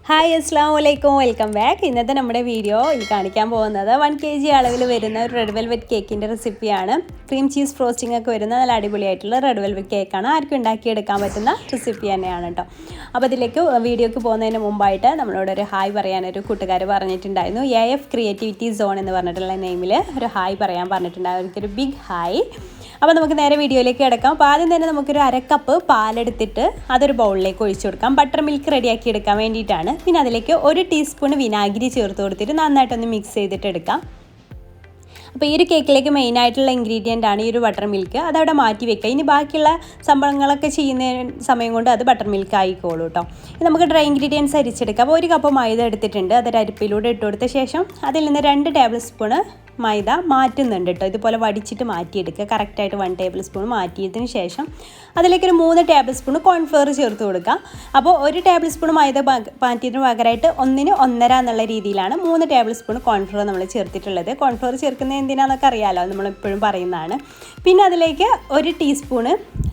Hi അസ്സലാമു അലൈക്കും, welcome back. ഇന്നത്തെ നമ്മുടെ വീഡിയോയിൽ കാണിക്കാൻ പോകുന്നത് 1 kg അളവിൽ വരുന്ന ഒരു റെഡ് വെൽവെറ്റ് കേക്കിൻ്റെ റെസിപ്പിയാണ്. ക്രീം ചീസ് ഫ്രോസ്റ്റിംഗ് ഒക്കെ വരുന്ന നല്ല അടിപൊളിയായിട്ടുള്ള റെഡ് വെൽവെറ്റ് കേക്കാണ്. ആർക്കും ഉണ്ടാക്കിയെടുക്കാൻ പറ്റുന്ന റെസിപ്പി തന്നെയാണ് കേട്ടോ. അപ്പോൾ ഇതിലേക്ക് വീഡിയോക്ക് പോകുന്നതിന് മുമ്പായിട്ട് നമ്മളോട് ഒരു ഹായ് പറയാനൊരു കൂട്ടുകാർ പറഞ്ഞിട്ടുണ്ടായിരുന്നു. AF ക്രിയേറ്റിവിറ്റി സോൺ എന്ന് പറഞ്ഞിട്ടുള്ള നെയിമിൽ ഒരു ഹായ് പറയാൻ പറഞ്ഞിട്ടുണ്ടായിരുന്നു. അവർക്കൊരു ബിഗ് ഹായ്. അപ്പോൾ നമുക്ക് നേരെ വീഡിയോയിലേക്ക് കിടക്കാം. അപ്പോൾ ആദ്യം തന്നെ നമുക്കൊരു 1/2 കപ്പ് പാലെടുത്തിട്ട് അതൊരു ബൗളിലേക്ക് ഒഴിച്ചു കൊടുക്കാം. ബട്ടർ മിൽക്ക് റെഡിയാക്കി എടുക്കാൻ വേണ്ടിയിട്ടാണ്. പിന്നെ അതിലേക്ക് 1 ടീസ്പൂൺ വിനാഗിരി ചേർത്ത് കൊടുത്തിട്ട് നന്നായിട്ടൊന്ന് മിക്സ് ചെയ്തിട്ട് എടുക്കാം. അപ്പോൾ ഈ ഒരു കേക്കിലേക്ക് മെയിനായിട്ടുള്ള ഇൻഗ്രീഡിയൻ്റ് ആണ് ഈ ഒരു ബട്ടർ മിൽക്ക്. അതവിടെ മാറ്റി വെക്കുക. ഇനി ബാക്കിയുള്ള സംഭവങ്ങളൊക്കെ ചെയ്യുന്ന സമയം കൊണ്ട് അത് ബട്ടർ മിൽക്ക് ആയിക്കോളൂ കേട്ടോ. നമുക്ക് ഡ്രൈ ഇൻഗ്രീഡിയൻസ് അരിച്ചെടുക്കാം. അപ്പോൾ 1 കപ്പ് മൈദ എടുത്തിട്ടുണ്ട്. അതൊരു അരിപ്പിലൂടെ ഇട്ട് കൊടുത്ത ശേഷം അതിൽ നിന്ന് 2 ടേബിൾ സ്പൂണ് മൈദ മാറ്റുന്നുണ്ട് കേട്ടോ. ഇതുപോലെ വടിച്ചിട്ട് മാറ്റിയെടുക്കുക. കറക്റ്റായിട്ട് 1 ടേബിൾ സ്പൂൺ മാറ്റിയതിന് ശേഷം അതിലേക്കൊരു 3 ടേബിൾ സ്പൂൺ കോൺഫ്ലോർ ചേർത്ത് കൊടുക്കുക. അപ്പോൾ 1 ടേബിൾ സ്പൂൺ മൈദ മാറ്റിയതിന് പകരമായിട്ട് 1 1/2 എന്നുള്ള രീതിയിലാണ് 3 ടേബിൾ സ്പൂൺ കോൺഫ്ലോർ നമ്മൾ ചേർത്തിട്ടുള്ളത്. കോൺഫ്ലോർ ചേർക്കുന്നത് എന്തിനാണെന്നൊക്കെ അറിയാമല്ലോ, നമ്മളെപ്പോഴും പറയുന്നതാണ്. പിന്നെ അതിലേക്ക് 1 ടീസ്പൂണ്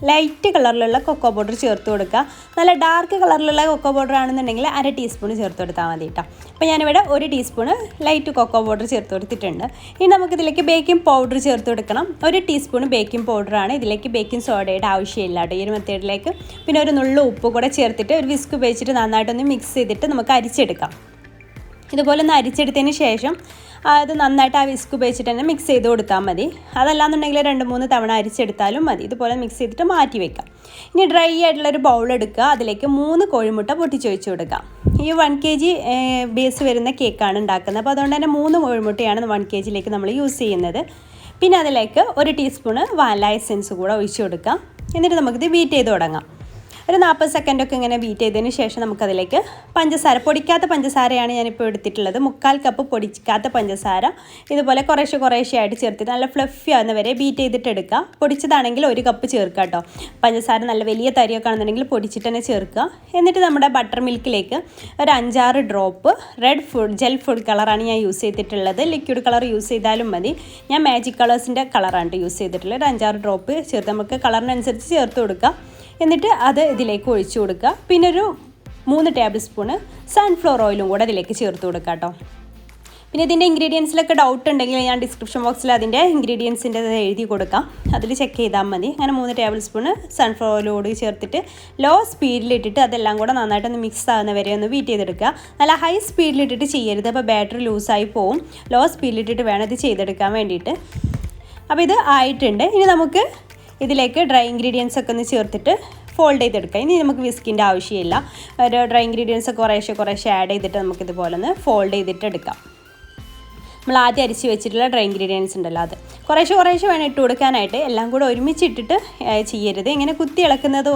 ലൈറ്റ് കളറിലുള്ള കൊക്കോ പൗഡർ ചേർത്ത് കൊടുക്കുക. നല്ല ഡാർക്ക് കളറിലുള്ള കൊക്കോ പൗഡർ ആണെന്നുണ്ടെങ്കിൽ 1/2 ടീസ്പൂൺ ചേർത്ത് കൊടുത്താൽ മതി കേട്ടോ. അപ്പോൾ ഞാനിവിടെ 1 ടീസ്പൂണ് ലൈറ്റ് കൊക്കോ പൗഡർ ചേർത്ത് കൊടുത്തിട്ടുണ്ട്. ഇനി നമുക്കിതിലേക്ക് ബേക്കിംഗ് പൗഡർ ചേർത്ത് കൊടുക്കണം. 1 ടീസ്പൂൺ ബേക്കിംഗ് പൗഡറാണ്. ഇതിലേക്ക് ബേക്കിംഗ് സോഡയുടെ ആവശ്യമില്ല കേട്ടോ ഈ ഒരു മെത്തേഡിലേക്ക്. പിന്നെ ഒരു നുള്ളു ഉപ്പ് കൂടെ ചേർത്തിട്ട് ഒരു വിസ്ക് ഉപയോഗിച്ചിട്ട് നന്നായിട്ടൊന്ന് മിക്സ് ചെയ്തിട്ട് നമുക്ക് അരിച്ചെടുക്കാം. ഇതുപോലെ ഒന്ന് അരിച്ചെടുത്തതിന് ശേഷം അത് നന്നായിട്ട് ആ വിസ്ക് ഉപയോഗിച്ചിട്ട് തന്നെ മിക്സ് ചെയ്ത് കൊടുത്താൽ മതി. അതല്ലാന്നുണ്ടെങ്കിൽ 2-3 തവണ അരിച്ചെടുത്താലും മതി. ഇതുപോലെ മിക്സ് ചെയ്തിട്ട് മാറ്റി വെക്കാം. ഇനി ഡ്രൈ ആയിട്ടുള്ളൊരു ബൗൾ എടുക്കുക. അതിലേക്ക് 3 കോഴിമുട്ട പൊട്ടിച്ചൊഴിച്ച് കൊടുക്കാം. ഈ 1 kg ബേസ് വരുന്ന കേക്കാണ് ഉണ്ടാക്കുന്നത്. അപ്പോൾ അതുകൊണ്ട് തന്നെ 3 കോഴിമുട്ടയാണ് 1 kgയിലേക്ക് നമ്മൾ യൂസ് ചെയ്യുന്നത്. പിന്നെ അതിലേക്ക് 1 ടീസ്പൂണ് വാനില എസൻസ് കൂടെ ഒഴിച്ച് കൊടുക്കാം. എന്നിട്ട് നമുക്കിത് ബീറ്റ് ചെയ്ത് തുടങ്ങാം. ഒരു 40 സെക്കൻഡൊക്കെ ഇങ്ങനെ ബീറ്റ് ചെയ്തതിന് ശേഷം നമുക്കതിലേക്ക് പഞ്ചസാര, പൊടിക്കാത്ത പഞ്ചസാരയാണ് ഞാനിപ്പോൾ എടുത്തിട്ടുള്ളത്. 1/4 കപ്പ് പൊടിക്കാത്ത പഞ്ചസാര ഇതുപോലെ കുറേശ്ശെ ആയിട്ട് ചേർത്തിട്ട് നല്ല ഫ്ലഫി ആകുന്നവരെ ബീറ്റ് ചെയ്തിട്ട് എടുക്കുക. പൊടിച്ചതാണെങ്കിൽ 1 കപ്പ് ചേർക്കുക കേട്ടോ. പഞ്ചസാര നല്ല വലിയ തരിയൊക്കെ ആണെന്നുണ്ടെങ്കിൽ പൊടിച്ചിട്ട് തന്നെ ചേർക്കുക. എന്നിട്ട് നമ്മുടെ ബട്ടർ മിൽക്കിലേക്ക് ഒരു 5-6 ഡ്രോപ്പ് ജെൽ ഫുഡ് കളറാണ് ഞാൻ യൂസ് ചെയ്തിട്ടുള്ളത്. ലിക്വിഡ് കളർ യൂസ് ചെയ്താലും മതി. ഞാൻ മാജിക് കളേഴ്സിൻ്റെ കളറാണ് യൂസ് ചെയ്തിട്ടുള്ളത്. ഒരു 5-6 ഡ്രോപ്പ് ചേർത്ത് നമുക്ക് കളറിനനുസരിച്ച് ചേർത്ത് കൊടുക്കുക. എന്നിട്ട് അത് ഇതിലേക്ക് ഒഴിച്ചു കൊടുക്കുക. പിന്നെ ഒരു 3 ടേബിൾ സ്പൂണ് സൺഫ്ലവർ ഓയിലും കൂടെ അതിലേക്ക് ചേർത്ത് കൊടുക്കുക കേട്ടോ. പിന്നെ ഇതിൻ്റെ ഇൻഗ്രീഡിയൻസിലൊക്കെ ഡൗട്ട് ഉണ്ടെങ്കിൽ ഞാൻ ഡിസ്ക്രിപ്ഷൻ ബോക്സിൽ അതിൻ്റെ ഇൻഗ്രീഡിയൻസിൻ്റെ എഴുതി കൊടുക്കാം. അതിൽ ചെക്ക് ചെയ്താൽ മതി. അങ്ങനെ 3 ടേബിൾ സ്പൂണ് സൺഫ്ലവർ ഓയിലോട് ചേർത്തിട്ട് ലോ സ്പീഡിലിട്ടിട്ട് അതെല്ലാം കൂടെ നന്നായിട്ടൊന്ന് മിക്സ് ആകുന്ന വരെ ഒന്ന് ബീറ്റ് ചെയ്തെടുക്കുക. നല്ല ഹൈ സ്പീഡിലിട്ടിട്ട് ചെയ്യരുത്. അപ്പോൾ ബാറ്ററി ലൂസായി പോവും. ലോ സ്പീഡിലിട്ടിട്ട് വേണം ഇത് ചെയ്തെടുക്കാൻ വേണ്ടിയിട്ട്. അപ്പോൾ ഇത് ആയിട്ടുണ്ട്. ഇനി നമുക്ക് ഇതിലേക്ക് ഡ്രൈ ഇൻഗ്രീഡിയൻസ് ഒക്കെ ഒന്ന് ചേർത്തിട്ട് ഫോൾഡ് ചെയ്തെടുക്കാം. ഇനി നമുക്ക് വിസ്കിൻ്റെ ആവശ്യമില്ല. ഒരു ഡ്രൈ ഇൻഗ്രീഡിയൻസ് കുറേശ്ശെ ആഡ് ചെയ്തിട്ട് നമുക്കിതുപോലെ ഒന്ന് ഫോൾഡ് ചെയ്തിട്ട് എടുക്കാം. നമ്മൾ ആദ്യം അരിച്ച് വെച്ചിട്ടുള്ള ഡ്രൈ ഇൻഗ്രീഡിയൻസ് ഉണ്ടല്ലോ, അത് കുറേശ്ശെ വേണം ഇട്ട് കൊടുക്കാനായിട്ട്. എല്ലാം കൂടെ ഒരുമിച്ചിട്ടിട്ട് ചെയ്യരുത്. ഇങ്ങനെ കുത്തി ഇളക്കുന്നത്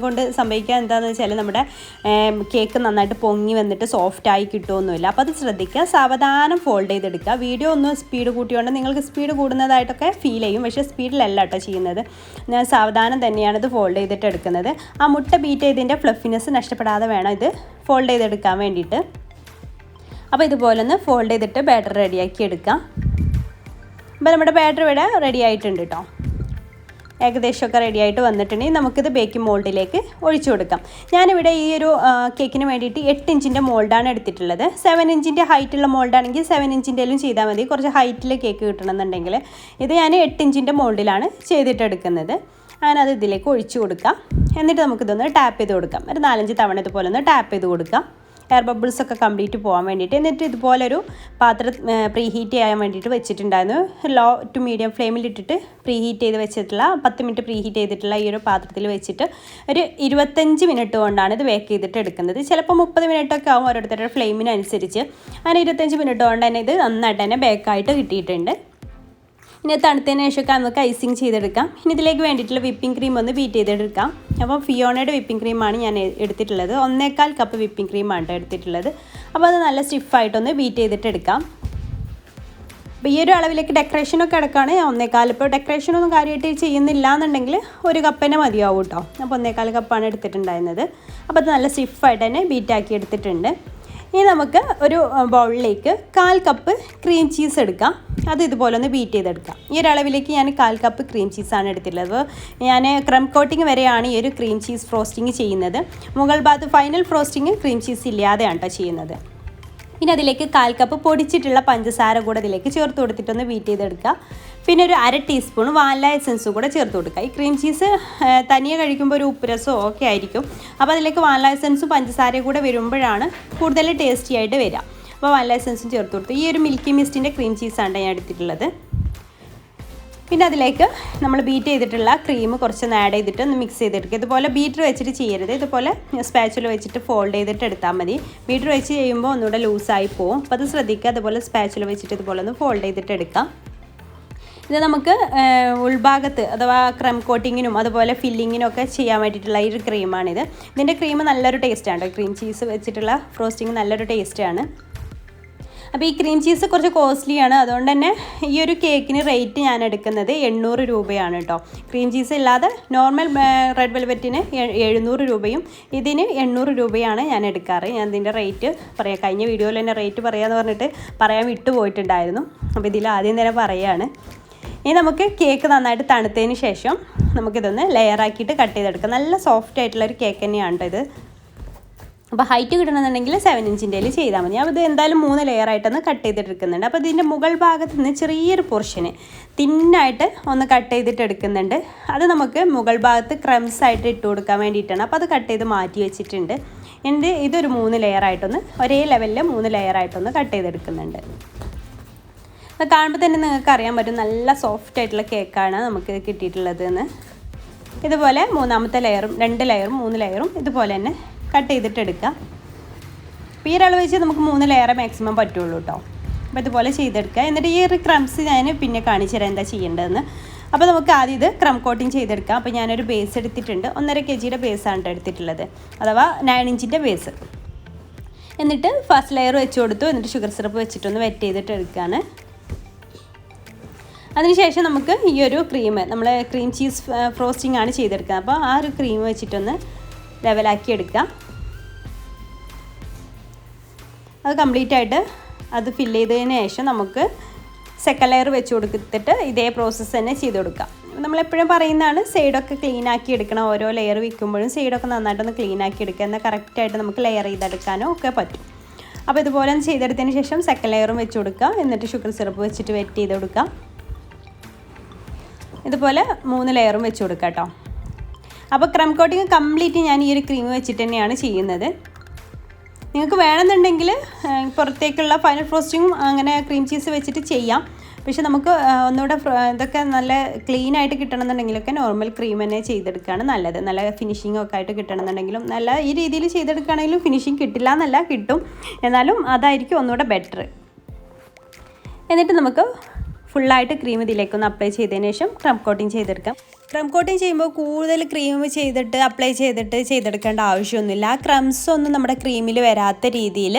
കൊണ്ട് സംഭവിക്കുക എന്താണെന്ന് വെച്ചാൽ നമ്മുടെ കേക്ക് നന്നായിട്ട് പൊങ്ങി വന്നിട്ട് സോഫ്റ്റായി കിട്ടുമൊന്നുമില്ല. അപ്പോൾ അത് ശ്രദ്ധിക്കുക. സാവധാനം ഫോൾഡ് ചെയ്തെടുക്കുക. വീഡിയോ ഒന്ന് സ്പീഡ് കൂട്ടിയോണ്ട് നിങ്ങൾക്ക് സ്പീഡ് കൂടുന്നതായിട്ടൊക്കെ ഫീൽ ചെയ്യും. പക്ഷേ സ്പീഡിലല്ല കേട്ടോ ചെയ്യുന്നത്. ഞാൻ സാവധാനം തന്നെയാണ് ഇത് ഫോൾഡ് ചെയ്തിട്ട് എടുക്കുന്നത്. ആ മുട്ട ബീറ്റ് ചെയ്തതിൻ്റെ ഫ്ലഫിനെസ് നഷ്ടപ്പെടാതെ വേണം ഇത് ഫോൾഡ് ചെയ്തെടുക്കാൻ വേണ്ടിയിട്ട്. അപ്പോൾ ഇതുപോലെ ഒന്ന് ഫോൾഡ് ചെയ്തിട്ട് ബാറ്റർ റെഡിയാക്കി എടുക്കാം. അപ്പോൾ നമ്മുടെ ബാറ്റർ ഇവിടെ റെഡി ആയിട്ടുണ്ട് കേട്ടോ. ഏകദേശമൊക്കെ റെഡിയായിട്ട് വന്നിട്ടുണ്ടെങ്കിൽ നമുക്കിത് ബേക്കിംഗ് മോൾഡിലേക്ക് ഒഴിച്ചു കൊടുക്കാം. ഞാനിവിടെ ഈ ഒരു കേക്കിന് വേണ്ടിയിട്ട് 8 ഇഞ്ചിൻ്റെ മോൾഡാണ് എടുത്തിട്ടുള്ളത്. 7 ഇഞ്ചിൻ്റെ ഹൈറ്റുള്ള മോൾഡാണെങ്കിൽ 7 ഇഞ്ചിൻ്റെയിലും ചെയ്താൽ മതി. കുറച്ച് ഹൈറ്റിൽ കേക്ക് കിട്ടണമെന്നുണ്ടെങ്കിൽ. ഇത് ഞാൻ 8 ഇഞ്ചിൻ്റെ മോൾഡിലാണ് ചെയ്തിട്ടെടുക്കുന്നത്. അങ്ങനെ അത് ഇതിലേക്ക് ഒഴിച്ചു കൊടുക്കാം. എന്നിട്ട് നമുക്കിതൊന്ന് ടാപ്പ് ചെയ്ത് കൊടുക്കാം. ഒരു 4-5 തവണ ഇതുപോലെ ഒന്ന് ടാപ്പ് ചെയ്ത് കൊടുക്കാം. എയർ ബബിൾസൊക്കെ കംപ്ലീറ്റ് പോകാൻ വേണ്ടിയിട്ട്. എന്നിട്ട് ഇതുപോലൊരു പാത്രം പ്രീ ഹീറ്റ് ചെയ്യാൻ വേണ്ടിയിട്ട് വെച്ചിട്ടുണ്ടായിരുന്നു. ലോ ടു മീഡിയം ഫ്ലെയിമിലിട്ടിട്ട് പ്രീ ഹീറ്റ് ചെയ്ത് വെച്ചിട്ടുള്ള 10 മിനിറ്റ് പ്രീ ഹീറ്റ് ചെയ്തിട്ടുള്ള ഈ ഒരു പാത്രത്തിൽ വെച്ചിട്ട് ഒരു 25 മിനിറ്റ് കൊണ്ടാണ് ഇത് ബേക്ക് ചെയ്തിട്ട് എടുക്കുന്നത്. ചിലപ്പോൾ 30 മിനിറ്റൊക്കെ ആവും ഓരോരുത്തരുടെ ഫ്ലെയിമിനനുസരിച്ച്. അങ്ങനെ 25 മിനിറ്റ് കൊണ്ട് തന്നെ ഇത് നന്നായിട്ട് തന്നെ ബേക്കായിട്ട് കിട്ടിയിട്ടുണ്ട്. ഇനി തണുത്തതിന് ശേഷമൊക്കെ നമുക്ക് ഐസിങ് ചെയ്തെടുക്കാം. ഇനി ഇതിലേക്ക് വേണ്ടിയിട്ടുള്ള വിപ്പിംഗ് ക്രീം ഒന്ന് ബീറ്റ് ചെയ്തെടുക്കാം. അപ്പോൾ ഫിയോണയുടെ വിപ്പിംഗ് ക്രീമാണ് ഞാൻ എടുത്തിട്ടുള്ളത്. 1/4 കപ്പ് വിപ്പിംഗ് ക്രീമാണ് എടുത്തിട്ടുള്ളത്. അപ്പോൾ അത് നല്ല സ്റ്റിഫായിട്ടൊന്ന് ബീറ്റ് ചെയ്തിട്ട് എടുക്കാം. അപ്പോൾ ഈ ഒരു അളവിലേക്ക് ഡെക്കറേഷനൊക്കെ എടുക്കുകയാണ് 1/4. ഇപ്പോൾ ഡെക്കറേഷനൊന്നും കാര്യമായിട്ട് ചെയ്യുന്നില്ല എന്നുണ്ടെങ്കിൽ 1 കപ്പ് തന്നെ മതിയാവും കേട്ടോ. അപ്പോൾ 1/4 കപ്പാണ് എടുത്തിട്ടുണ്ടായിരുന്നത്. അപ്പോൾ അത് നല്ല സ്റ്റിഫായിട്ട് തന്നെ ബീറ്റാക്കി എടുത്തിട്ടുണ്ട്. ഇനി നമുക്ക് ഒരു ബൗളിലേക്ക് 1/4 കപ്പ് ക്രീം ചീസ് എടുക്കാം. അത് ഇതുപോലെ ഒന്ന് ബീറ്റ് ചെയ്തെടുക്കാം. ഈ ഒരു അളവിലേക്ക് ഞാൻ 1/4 കപ്പ് ക്രീം ചീസാണ് എടുത്തിട്ടുള്ളത്. ഞാൻ ക്രം കോട്ടിങ് വരെയാണ് ഈ ഒരു ക്രീം ചീസ് ഫ്രോസ്റ്റിംഗ് ചെയ്യുന്നത്. മുകൾ ഭാഗത്ത് ഫൈനൽ ഫ്രോസ്റ്റിംഗ് ക്രീം ചീസ് ഇല്ലാതെയാണ് കേട്ടോ ചെയ്യുന്നത്. പിന്നെ അതിലേക്ക് 1/4 കപ്പ് പൊടിച്ചിട്ടുള്ള പഞ്ചസാര കൂടെ അതിലേക്ക് ചേർത്ത് കൊടുത്തിട്ടൊന്ന് ബീറ്റ് ചെയ്തെടുക്കുക. പിന്നെ ഒരു 1/2 ടീസ്പൂൺ വാനില എസൻസ് കൂടെ ചേർത്ത് കൊടുക്കുക. ഈ ക്രീം ചീസ് തനിയെ കഴിക്കുമ്പോൾ ഒരു ഉപ്പുരസമോ ഒക്കെ ആയിരിക്കും. അപ്പോൾ അതിലേക്ക് വാനില എസൻസും പഞ്ചസാരയും കൂടെ വരുമ്പോഴാണ് കൂടുതൽ ടേസ്റ്റി ആയിട്ട് വരിക. അപ്പോൾ വാനില എസൻസും ചേർത്ത് കൊടുത്തു. ഈ ഒരു മിൽക്കി മിസ്റ്റിൻ്റെ ക്രീം ചീസാണ് ഞാൻ എടുത്തിട്ടുള്ളത്. പിന്നെ അതിലേക്ക് നമ്മൾ ബീറ്റ് ചെയ്തിട്ടുള്ള ക്രീം കുറച്ചൊന്ന് ആഡ് ചെയ്തിട്ട് ഒന്ന് മിക്സ് ചെയ്തെടുക്കുക. ഇതുപോലെ ബീറ്റർ വെച്ചിട്ട് ചെയ്യരുത്, ഇതുപോലെ സ്പാച്ചുല വെച്ചിട്ട് ഫോൾഡ് ചെയ്തിട്ട് എടുത്താൽ മതി. ബീറ്റർ വെച്ച് ചെയ്യുമ്പോൾ ഒന്നുകൂടെ ലൂസായി പോകും. അപ്പോൾ അത് ശ്രദ്ധിക്കുക. അതുപോലെ സ്പാച്ചുല വെച്ചിട്ട് ഇതുപോലെ ഒന്ന് ഫോൾഡ് ചെയ്തിട്ട് എടുക്കാം. ഇത് നമുക്ക് ഉൾഭാഗത്ത് അഥവാ ക്രം കോട്ടിങ്ങിനും അതുപോലെ ഫില്ലിങ്ങിനും ഒക്കെ ചെയ്യാൻ വേണ്ടിയിട്ടുള്ള ഈ ഒരു ക്രീമാണിത്. ഇതിൻ്റെ ക്രീം നല്ലൊരു ടേസ്റ്റാണ്. ക്രീം ചീസ് വെച്ചിട്ടുള്ള ഫ്രോസ്റ്റിംഗ് നല്ലൊരു ടേസ്റ്റാണ്. അപ്പോൾ ഈ ക്രീം ചീസ് കുറച്ച് കോസ്റ്റ്ലിയാണ്. അതുകൊണ്ട് തന്നെ ഈ ഒരു കേക്കിന് റേറ്റ് ഞാൻ എടുക്കുന്നത് 800 രൂപയാണ് കേട്ടോ. ക്രീം ചീസ് ഇല്ലാതെ നോർമൽ റെഡ് വെൽവെറ്റിന് 700 രൂപയും ഇതിന് 800 രൂപയാണ് ഞാൻ എടുക്കാറ്. ഞാൻ ഇതിൻ്റെ റേറ്റ് പറയാം. കഴിഞ്ഞ വീഡിയോയിൽ തന്നെ റേറ്റ് പറയാമെന്ന് പറഞ്ഞിട്ട് പറയാൻ വിട്ടുപോയിട്ടുണ്ടായിരുന്നു. അപ്പോൾ ഇതിൽ ആദ്യം തന്നെ പറയുകയാണ്. ഇനി നമുക്ക് കേക്ക് നന്നായിട്ട് തണുത്തതിന് ശേഷം നമുക്കിതൊന്ന് ലെയറാക്കിയിട്ട് കട്ട് ചെയ്തെടുക്കാം. നല്ല സോഫ്റ്റ് ആയിട്ടുള്ളൊരു കേക്ക് തന്നെയാണ് കേട്ടോ ഇത്. അപ്പോൾ ഹൈറ്റ് കിട്ടണമെന്നുണ്ടെങ്കിൽ 7 ഇഞ്ചിൻ്റെ ചെയ്താൽ മതി. അപ്പോൾ ഇത് എന്തായാലും 3 ലെയറായിട്ടൊന്ന് കട്ട് ചെയ്തിട്ടെടുക്കുന്നുണ്ട്. അപ്പോൾ ഇതിൻ്റെ മുകൾ ഭാഗത്ത് നിന്ന് ചെറിയൊരു പോർഷന് തിന്നായിട്ട് ഒന്ന് കട്ട് ചെയ്തിട്ട് എടുക്കുന്നുണ്ട്. അത് നമുക്ക് മുകൾ ഭാഗത്ത് ക്രംസ് ആയിട്ട് ഇട്ട് കൊടുക്കാൻ വേണ്ടിയിട്ടാണ്. അപ്പോൾ അത് കട്ട് ചെയ്ത് മാറ്റി വെച്ചിട്ടുണ്ട്. എന്നിട്ട് ഇതൊരു 3 ലെയറായിട്ടൊന്ന് ഒരേ ലെവലിൽ 3 ലെയറായിട്ടൊന്ന് കട്ട് ചെയ്തെടുക്കുന്നുണ്ട്. അത് കാണുമ്പോൾ തന്നെ നിങ്ങൾക്ക് അറിയാൻ പറ്റും നല്ല സോഫ്റ്റ് ആയിട്ടുള്ള കേക്കാണ് നമുക്ക് കിട്ടിയിട്ടുള്ളത് എന്ന്. ഇതുപോലെ മൂന്നാമത്തെ ലെയറും 2 ലെയറും 3 ലെയറും ഇതുപോലെ തന്നെ കട്ട് ചെയ്തിട്ട് എടുക്കുക. അപ്പോൾ ഈ ഒരളവ് വെച്ച് നമുക്ക് 3 ലെയറേ മാക്സിമം പറ്റുള്ളൂ കേട്ടോ. അപ്പോൾ ഇതുപോലെ ചെയ്തെടുക്കുക. എന്നിട്ട് ഈ ഒരു ക്രംസ് ഞാൻ പിന്നെ കാണിച്ചു തരാം എന്താ ചെയ്യേണ്ടതെന്ന്. അപ്പോൾ നമുക്ക് ആദ്യം ഇത് ക്രം കോട്ടിങ് ചെയ്തെടുക്കാം. അപ്പോൾ ഞാനൊരു ബേസ് എടുത്തിട്ടുണ്ട്. 1.5 kg ബേസാണ് എടുത്തിട്ടുള്ളത്, അഥവാ 9 ഇഞ്ചിൻ്റെ ബേസ്. എന്നിട്ട് ഫസ്റ്റ് ലെയർ വെച്ച് കൊടുത്തു. എന്നിട്ട് ഷുഗർ സിറപ്പ് വെച്ചിട്ടൊന്ന് വെറ്റ് ചെയ്തിട്ട് എടുക്കുകയാണ്. അതിനുശേഷം നമുക്ക് ഈ ഒരു ക്രീം, നമ്മൾ ക്രീം ചീസ് ഫ്രോസ്റ്റിംഗ് ആണ് ചെയ്തെടുക്കുക. അപ്പോൾ ആ ഒരു ക്രീം വെച്ചിട്ടൊന്ന് ലെവലാക്കി എടുക്കുക. അത് കംപ്ലീറ്റ് ആയിട്ട് അത് ഫില്ല് ചെയ്തതിന് ശേഷം നമുക്ക് സെക്കൻഡ് ലെയർ വെച്ച് കൊടുത്തിട്ട് ഇതേ പ്രോസസ്സ് തന്നെ ചെയ്ത് കൊടുക്കാം. നമ്മളെപ്പോഴും പറയുന്നതാണ് സൈഡൊക്കെ ക്ലീൻ ആക്കി എടുക്കണം. ഓരോ ലെയർ വയ്ക്കുമ്പോഴും സൈഡൊക്കെ നന്നായിട്ടൊന്ന് ക്ലീൻ ആക്കി എടുക്കുക. എന്നാൽ കറക്റ്റായിട്ട് നമുക്ക് ലെയർ ചെയ്തെടുക്കാനോ ഒക്കെ പറ്റും. അപ്പോൾ ഇതുപോലെ ഒന്ന് ചെയ്തെടുത്തതിന് ശേഷം സെക്കൻഡ് ലെയറും വെച്ച് കൊടുക്കുക. എന്നിട്ട് ഷുഗർ സിറപ്പ് വെച്ചിട്ട് വെറ്റ് ചെയ്ത് കൊടുക്കുക. ഇതുപോലെ 3 ലെയറും വെച്ച് കൊടുക്കുക കേട്ടോ. അപ്പോൾ ക്രം കോട്ടിങ് കംപ്ലീറ്റ് ഞാൻ ഈ ഒരു ക്രീം വെച്ചിട്ട് തന്നെയാണ് ചെയ്യുന്നത്. നിങ്ങൾക്ക് വേണമെന്നുണ്ടെങ്കിൽ പുറത്തേക്കുള്ള ഫൈനൽ ഫ്രോസ്റ്റിങ്ങും അങ്ങനെ ക്രീം ചീസ് വെച്ചിട്ട് ചെയ്യാം. പക്ഷെ നമുക്ക് ഒന്നുകൂടെ ഇതൊക്കെ നല്ല ക്ലീൻ ആയിട്ട് കിട്ടണമെന്നുണ്ടെങ്കിലൊക്കെ നോർമൽ ക്രീം തന്നെ ചെയ്തെടുക്കുകയാണ് നല്ലത്. നല്ല ഫിനിഷിംഗ് ഒക്കെ ആയിട്ട് കിട്ടണമെന്നുണ്ടെങ്കിലും നല്ല ഈ രീതിയിൽ ചെയ്തെടുക്കുകയാണെങ്കിലും ഫിനിഷിംഗ് കിട്ടില്ല എന്നല്ല, കിട്ടും. എന്നാലും അതായിരിക്കും ഒന്നുകൂടെ ബെറ്റർ. എന്നിട്ട് നമുക്ക് ഫുള്ളായിട്ട് ക്രീം ഇതിലേക്കൊന്ന് അപ്ലൈ ചെയ്തതിന് ശേഷം ക്രം കോട്ടിങ് ചെയ്തെടുക്കാം. ക്രം കോട്ടിങ് ചെയ്യുമ്പോൾ കൂടുതൽ ക്രീം ചെയ്തിട്ട് അപ്ലൈ ചെയ്തെടുക്കേണ്ട ആവശ്യമൊന്നുമില്ല. ആ ക്രംസ് ഒന്നും നമ്മുടെ ക്രീമിൽ വരാത്ത രീതിയിൽ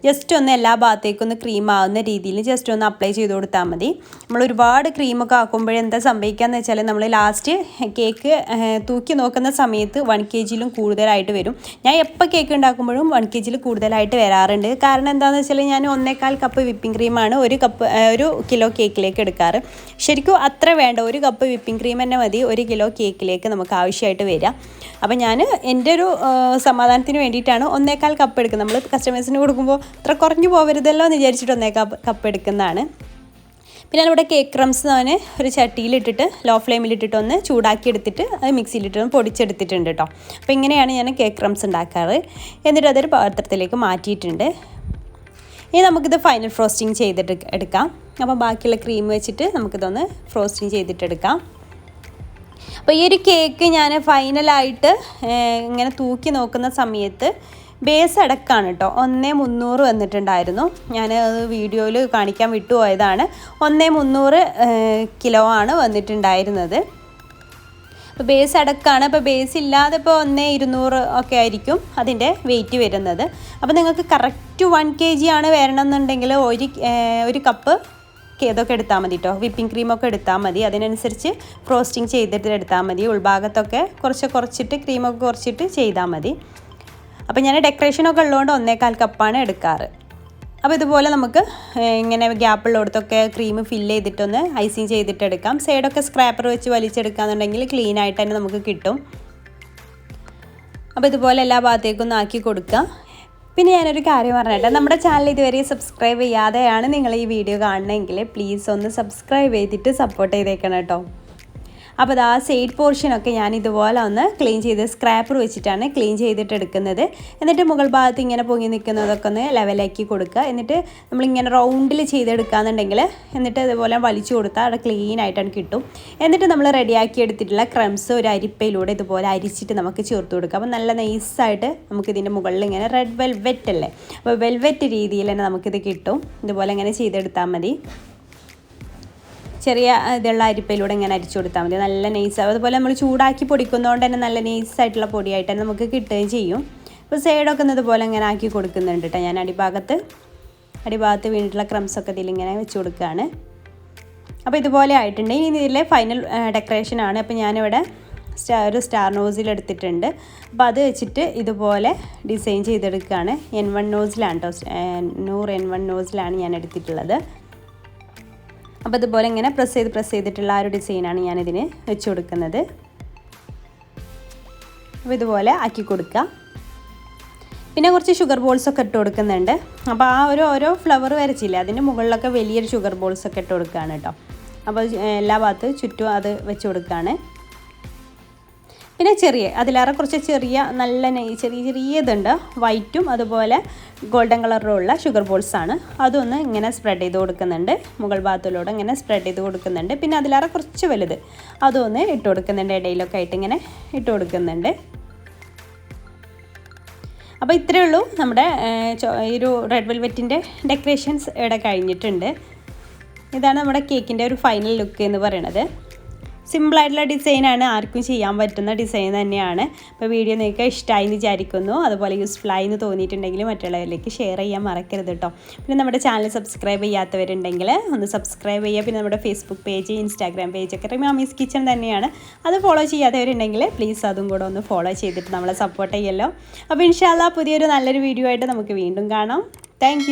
ജസ്റ്റ് ഒന്ന് എല്ലാ ഭാഗത്തേക്കും ഒന്ന് ക്രീം ആവുന്ന രീതിയിൽ ജസ്റ്റ് ഒന്ന് അപ്ലൈ ചെയ്ത് കൊടുത്താൽ മതി. നമ്മൾ ഒരുപാട് ക്രീമൊക്കെ ആക്കുമ്പോഴെന്താ സംഭവിക്കുകയെന്ന് വെച്ചാൽ നമ്മൾ ലാസ്റ്റ് കേക്ക് തൂക്കി നോക്കുന്ന സമയത്ത് 1 kg കൂടുതലായിട്ട് വരും. ഞാൻ എപ്പോൾ കേക്ക് ഉണ്ടാക്കുമ്പോഴും 1 kg കൂടുതലായിട്ട് വരാറുണ്ട്. കാരണം എന്താണെന്ന് വെച്ചാൽ ഞാൻ 1/4 കപ്പ് വിപ്പിംഗ് ക്രീമാണ് 1 കിലോ കേക്കിലേക്ക് എടുക്കാറ്. ശരിക്കും അത്ര വേണ്ട, 1 കപ്പ് വിപ്പിംഗ് ക്രീം തന്നെ മതി 1 കിലോ കേക്കിലേക്ക് നമുക്ക് ആവശ്യമായിട്ട് വരിക. അപ്പോൾ ഞാൻ എൻ്റെ ഒരു സമാധാനത്തിന് വേണ്ടിയിട്ടാണ് 1/4 കപ്പ് എടുക്കുന്നത്. നമ്മൾ കസ്റ്റമേഴ്സിന് കൊടുക്കുമ്പോൾ അത്ര കുറഞ്ഞു പോകരുതല്ലോ എന്ന് വിചാരിച്ചിട്ട് 1/4 കപ്പ് എടുക്കുന്നതാണ്. പിന്നെ ഞാനിവിടെ കേക്ക് ക്രംസ് ഞാൻ ഒരു ചട്ടിയിലിട്ടിട്ട് ലോ ഫ്ലെയിമിലിട്ടിട്ട് ഒന്ന് ചൂടാക്കി എടുത്തിട്ട് അത് മിക്സിയിലിട്ടൊന്ന് പൊടിച്ചെടുത്തിട്ടുണ്ട് കേട്ടോ. അപ്പോൾ ഇങ്ങനെയാണ് ഞാൻ കേക്ക് ക്രംസ് ഉണ്ടാക്കാറ്. എന്നിട്ട് അതൊരു പാത്രത്തിലേക്ക് മാറ്റിയിട്ടുണ്ട്. ഇനി നമുക്കിത് ഫൈനൽ ഫ്രോസ്റ്റിംഗ് ചെയ്തിട്ട് എടുക്കാം. അപ്പോൾ ബാക്കിയുള്ള ക്രീം വെച്ചിട്ട് നമുക്കിതൊന്ന് ഫ്രോസ്റ്റിംഗ് ചെയ്തിട്ടെടുക്കാം. അപ്പോൾ ഈ ഒരു കേക്ക് ഞാൻ ഫൈനലായിട്ട് ഇങ്ങനെ തൂക്കി നോക്കുന്ന സമയത്ത് ബേസ് അടക്കമാണ് കേട്ടോ 1300 വന്നിട്ടുണ്ടായിരുന്നു. ഞാൻ വീഡിയോയിൽ കാണിക്കാൻ വിട്ടുപോയതാണ്. 1300 കിലോ ആണ് വന്നിട്ടുണ്ടായിരുന്നത്. അപ്പോൾ ബേസ് അടക്കമാണ്. അപ്പോൾ ബേസ് ഇല്ലാതെ ഇപ്പോൾ 1200 ഒക്കെ ആയിരിക്കും അതിൻ്റെ വെയിറ്റ് വരുന്നത്. അപ്പോൾ നിങ്ങൾക്ക് കറക്റ്റ് 1 kg ആണ് വരണമെന്നുണ്ടെങ്കിൽ ഒരു കപ്പ് ഇതൊക്കെ എടുത്താൽ മതി കേട്ടോ. വിപ്പിംഗ് ക്രീമൊക്കെ എടുത്താൽ മതി. അതിനനുസരിച്ച് ഫ്രോസ്റ്റിംഗ് ചെയ്തിട്ട് എടുത്താൽ മതി. ഉൾഭാഗത്തൊക്കെ കുറച്ചിട്ട് ക്രീമൊക്കെ കുറച്ചിട്ട് ചെയ്താൽ മതി. അപ്പോൾ ഞാൻ ഡെക്കറേഷനൊക്കെ ഉള്ളതുകൊണ്ട് 1/4 കപ്പാണ് എടുക്കാറ്. അപ്പോൾ ഇതുപോലെ നമുക്ക് ഇങ്ങനെ ഗ്യാപ്പുള്ളിടത്തൊക്കെ ക്രീം ഫില്ല് ചെയ്തിട്ടൊന്ന് ഐസിങ് ചെയ്തിട്ടെടുക്കാം. സൈഡൊക്കെ സ്ക്രാപ്പർ വെച്ച് വലിച്ചെടുക്കാന്നുണ്ടെങ്കിൽ ക്ലീൻ ആയിട്ട് തന്നെ നമുക്ക് കിട്ടും. അപ്പോൾ ഇതുപോലെ എല്ലാ ഭാഗത്തേക്കും ഒന്ന് ആക്കി കൊടുക്കുക. പിന്നെ ഞാനൊരു കാര്യം പറഞ്ഞിട്ട്, നമ്മുടെ ചാനൽ ഇതുവരെ സബ്സ്ക്രൈബ് ചെയ്യാതെയാണ് നിങ്ങൾ ഈ വീഡിയോ കാണണമെങ്കിൽ പ്ലീസ് ഒന്ന് സബ്സ്ക്രൈബ് ചെയ്തിട്ട് സപ്പോർട്ട് ചെയ്തേക്കണം കേട്ടോ. അപ്പോൾ ആ സൈഡ് പോർഷനൊക്കെ ഞാൻ ഇതുപോലെ ഒന്ന് ക്ലീൻ ചെയ്ത് സ്ക്രാപ്പർ വെച്ചിട്ടാണ് ക്ലീൻ ചെയ്തിട്ട് എടുക്കുന്നത്. എന്നിട്ട് മുകൾ ഭാഗത്ത് ഇങ്ങനെ പൊങ്ങി നിൽക്കുന്നതൊക്കെ ഒന്ന് ലെവലാക്കി കൊടുക്കുക. എന്നിട്ട് നമ്മളിങ്ങനെ റൗണ്ടിൽ ചെയ്തെടുക്കുകയെന്നുണ്ടെങ്കിൽ എന്നിട്ട് ഇതുപോലെ വലിച്ചു കൊടുത്താൽ അവിടെ ക്ലീൻ ആയിട്ടാണ് കിട്ടും. എന്നിട്ട് നമ്മൾ റെഡിയാക്കി എടുത്തിട്ടുള്ള ക്രംസ് ഒരു അരിപ്പയിലൂടെ ഇതുപോലെ അരിച്ചിട്ട് നമുക്ക് ചേർത്ത് കൊടുക്കുക. അപ്പോൾ നല്ല നൈസായിട്ട് നമുക്കിതിൻ്റെ മുകളിൽ ഇങ്ങനെ റെഡ് വെൽവെറ്റ് അല്ലേ, അപ്പോൾ വെൽവെറ്റ് രീതിയിൽ തന്നെ നമുക്കിത് കിട്ടും. ഇതുപോലെ ഇങ്ങനെ ചെയ്തെടുത്താൽ മതി. ചെറിയ ഇതുള്ള അരിപ്പയിലൂടെ ഇങ്ങനെ അരിച്ചു കൊടുത്താൽ മതി. നല്ല നൈസാവും. അതുപോലെ നമ്മൾ ചൂടാക്കി പൊടിക്കുന്നതുകൊണ്ട് തന്നെ നല്ല നൈസായിട്ടുള്ള പൊടിയായിട്ട് തന്നെ നമുക്ക് കിട്ടുകയും ചെയ്യും. അപ്പോൾ സൈഡൊക്കെ ഒന്ന് ഇതുപോലെ ഇങ്ങനെ ആക്കി കൊടുക്കുന്നുണ്ട് കേട്ടോ. ഞാൻ അടിഭാഗത്ത് വീണിട്ടുള്ള ക്രംസൊക്കെ ഇതിലിങ്ങനെ വെച്ച് കൊടുക്കുകയാണ്. അപ്പോൾ ഇതുപോലെ ആയിട്ടുണ്ട്. ഇനി ഇതിലെ ഫൈനൽ ഡെക്കറേഷനാണ്. അപ്പോൾ ഞാനിവിടെ ഒരു സ്റ്റാർ നോസിൽ എടുത്തിട്ടുണ്ട്. അപ്പോൾ അത് വെച്ചിട്ട് ഇതുപോലെ ഡിസൈൻ ചെയ്തെടുക്കുകയാണ്. N1 നോസിലാണ് കേട്ടോ, 100 N1 നോസിലാണ് ഞാൻ എടുത്തിട്ടുള്ളത്. അപ്പോൾ ഇതുപോലെ ഇങ്ങനെ പ്രസ് ചെയ്തിട്ടുള്ള ആ ഒരു ഡിസൈനാണ് ഞാനിതിന് വെച്ച് കൊടുക്കുന്നത്. അപ്പോൾ ഇതുപോലെ ആക്കി കൊടുക്കുക. പിന്നെ കുറച്ച് ഷുഗർ ബോൾസൊക്കെ ഇട്ട് കൊടുക്കുന്നുണ്ട്. അപ്പോൾ ആ ഓരോ ഫ്ലവർ വരച്ചില്ലേ, അതിൻ്റെ മുകളിലൊക്കെ വലിയൊരു ഷുഗർ ബോൾസൊക്കെ ഇട്ട് കൊടുക്കുകയാണ് കേട്ടോ. അപ്പോൾ എല്ലാ ഭാഗത്തും ചുറ്റും അത് വെച്ച് കൊടുക്കുകയാണ്. പിന്നെ അതിലേറെ കുറച്ച് നല്ല ചെറിയ ഇതുണ്ട്, വൈറ്റും അതുപോലെ ഗോൾഡൻ കളറിലുള്ള ഷുഗർ ബോൾസാണ്. അതൊന്ന് ഇങ്ങനെ സ്പ്രെഡ് ചെയ്ത് കൊടുക്കുന്നുണ്ട്. മുകൾ ഭാഗത്തിലൂടെ ഇങ്ങനെ സ്പ്രെഡ് ചെയ്ത് കൊടുക്കുന്നുണ്ട്. പിന്നെ അതിലേറെ കുറച്ച് വലുത് അതൊന്ന് ഇട്ട് കൊടുക്കുന്നുണ്ട്. ഇടയിലൊക്കെ ആയിട്ട് ഇങ്ങനെ ഇട്ട് കൊടുക്കുന്നുണ്ട്. അപ്പോൾ ഇത്രയേ ഉള്ളൂ. നമ്മുടെ ഈ ഒരു റെഡ് വെൽവെറ്റിൻ്റെ ഡെക്കറേഷൻസ് ഇവിടെ കഴിഞ്ഞിട്ടുണ്ട്. ഇതാണ് നമ്മുടെ കേക്കിൻ്റെ ഒരു ഫൈനൽ ലുക്ക് എന്ന് പറയുന്നത്. സിമ്പിളായിട്ടുള്ള ഡിസൈനാണ്, ആർക്കും ചെയ്യാൻ പറ്റുന്ന ഡിസൈൻ തന്നെയാണ്. അപ്പോൾ വീഡിയോ നിങ്ങൾക്ക് ഇഷ്ടമായി എന്ന് വിചാരിക്കുന്നു. അതുപോലെ യൂസ്ഫുള്ളായി എന്ന് തോന്നിയിട്ടുണ്ടെങ്കിൽ മറ്റുള്ളവരിലേക്ക് ഷെയർ ചെയ്യാൻ മറക്കരുത് കേട്ടോ. പിന്നെ നമ്മുടെ ചാനൽ സബ്സ്ക്രൈബ് ചെയ്യാത്തവരുണ്ടെങ്കിൽ ഒന്ന് സബ്സ്ക്രൈബ് ചെയ്യുക. പിന്നെ നമ്മുടെ ഫേസ്ബുക്ക് പേജ്, ഇൻസ്റ്റാഗ്രാം പേജൊക്കെ റിമാമീസ് കിച്ചൺ തന്നെയാണ്. അത് ഫോളോ ചെയ്യാത്തവരുണ്ടെങ്കിൽ പ്ലീസ് അതും കൂടെ ഒന്ന് ഫോളോ ചെയ്തിട്ട് നമ്മളെ സപ്പോർട്ട് ചെയ്യുമല്ലോ. അപ്പോൾ ഇൻഷാല്ലാ പുതിയൊരു നല്ലൊരു വീഡിയോ ആയിട്ട് നമുക്ക് വീണ്ടും കാണാം. താങ്ക്